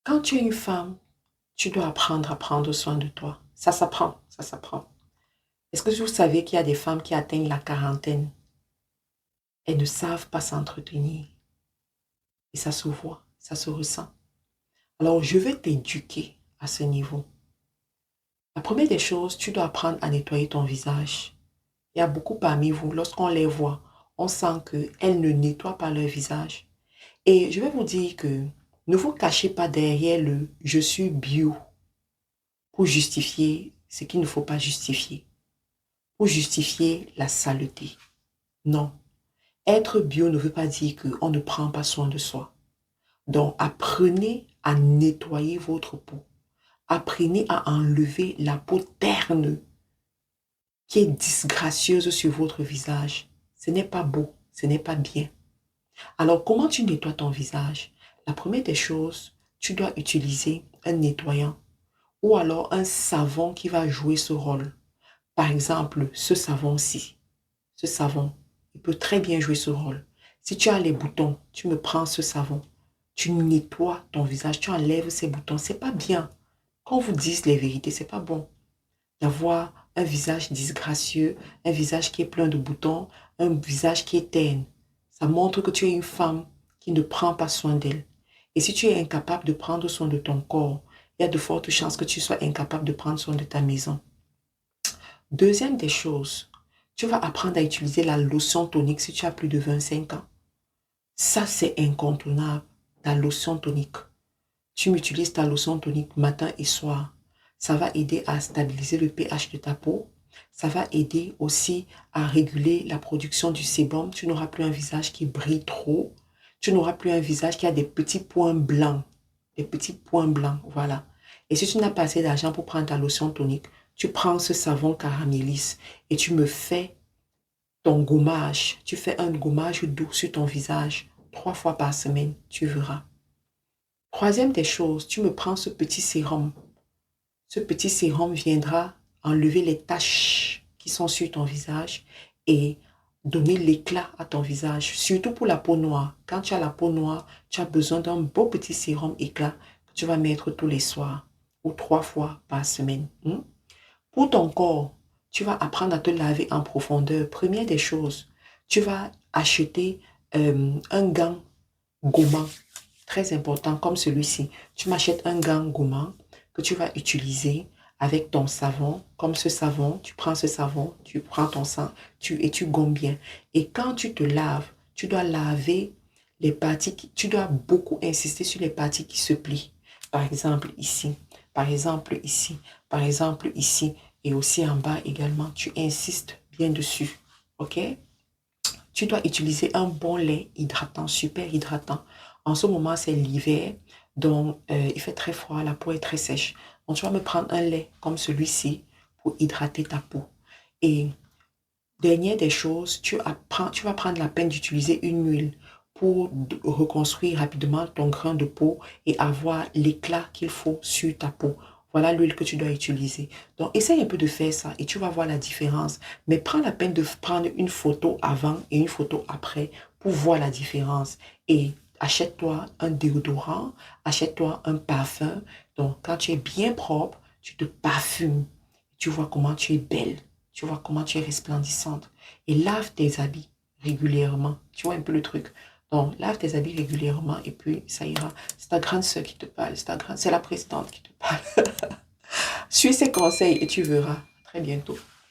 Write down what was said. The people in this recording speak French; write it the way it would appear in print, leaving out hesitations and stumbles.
Quand tu es une femme, tu dois apprendre à prendre soin de toi. Ça s'apprend, ça s'apprend. Est-ce que vous savez qu'il y a des femmes qui atteignent la quarantaine et ne savent pas s'entretenir? Et ça se voit, ça se ressent. Alors, je vais t'éduquer à ce niveau. La première des choses, tu dois apprendre à nettoyer ton visage. Il y a beaucoup parmi vous, lorsqu'on les voit, on sent qu'elles ne nettoient pas leur visage. Et je vais vous dire que ne vous cachez pas derrière le «je suis bio» pour justifier ce qu'il ne faut pas justifier, pour justifier la saleté. Non. Être bio ne veut pas dire qu'on ne prend pas soin de soi. Donc, apprenez à nettoyer votre peau. Apprenez à enlever la peau terne qui est disgracieuse sur votre visage. Ce n'est pas beau, ce n'est pas bien. Alors, comment tu nettoies ton visage? La première des choses, tu dois utiliser un nettoyant ou alors un savon qui va jouer ce rôle. Par exemple, ce savon-ci, ce savon, il peut très bien jouer ce rôle. Si tu as les boutons, tu me prends ce savon, tu nettoies ton visage, tu enlèves ces boutons. C'est pas bien. Qu'on vous dise les vérités, c'est pas bon d'avoir un visage disgracieux, un visage qui est plein de boutons, un visage qui est terne. Ça montre que tu es une femme qui ne prend pas soin d'elle. Et si tu es incapable de prendre soin de ton corps, il y a de fortes chances que tu sois incapable de prendre soin de ta maison. Deuxième des choses, tu vas apprendre à utiliser la lotion tonique si tu as plus de 25 ans. Ça, c'est incontournable, la lotion tonique. Tu m'utilises ta lotion tonique matin et soir. Ça va aider à stabiliser le pH de ta peau. Ça va aider aussi à réguler la production du sébum. Tu n'auras plus un visage qui brille trop. Tu n'auras plus un visage qui a des petits points blancs. Des petits points blancs, voilà. Et si tu n'as pas assez d'argent pour prendre ta lotion tonique, tu prends ce savon Caramélis et tu me fais ton gommage. Tu fais un gommage doux sur ton visage 3 fois par semaine, tu verras. Troisième des choses, tu me prends ce petit sérum. Ce petit sérum viendra enlever les taches qui sont sur ton visage et donner l'éclat à ton visage, surtout pour la peau noire. Quand tu as la peau noire, tu as besoin d'un beau petit sérum éclat que tu vas mettre tous les soirs ou 3 fois par semaine. Pour ton corps, tu vas apprendre à te laver en profondeur. Première des choses, tu vas acheter un gant gommant, très important comme celui-ci. Tu m'achètes un gant gommant que tu vas utiliser avec ton savon, comme ce savon, tu prends ce savon, tu prends ton sang et tu gommes bien. Et quand tu te laves, tu dois laver les parties, tu dois beaucoup insister sur les parties qui se plient. Par exemple ici, par exemple ici, par exemple ici et aussi en bas également. Tu insistes bien dessus, ok? Tu dois utiliser un bon lait hydratant, super hydratant. En ce moment, c'est l'hiver, donc il fait très froid, la peau est très sèche. Donc, tu vas me prendre un lait comme celui-ci pour hydrater ta peau. Et dernière des choses, tu vas prendre la peine d'utiliser une huile pour reconstruire rapidement ton grain de peau et avoir l'éclat qu'il faut sur ta peau. Voilà l'huile que tu dois utiliser. Donc, essaye un peu de faire ça et tu vas voir la différence. Mais prends la peine de prendre une photo avant et une photo après pour voir la différence. Et achète-toi un déodorant, achète-toi un parfum. Donc, quand tu es bien propre, tu te parfumes. Tu vois comment tu es belle. Tu vois comment tu es resplendissante. Et lave tes habits régulièrement. Tu vois un peu le truc. Donc, lave tes habits régulièrement et puis ça ira. C'est ta grande sœur qui te parle. C'est la présidente qui te parle. Suis ses conseils et tu verras. À très bientôt.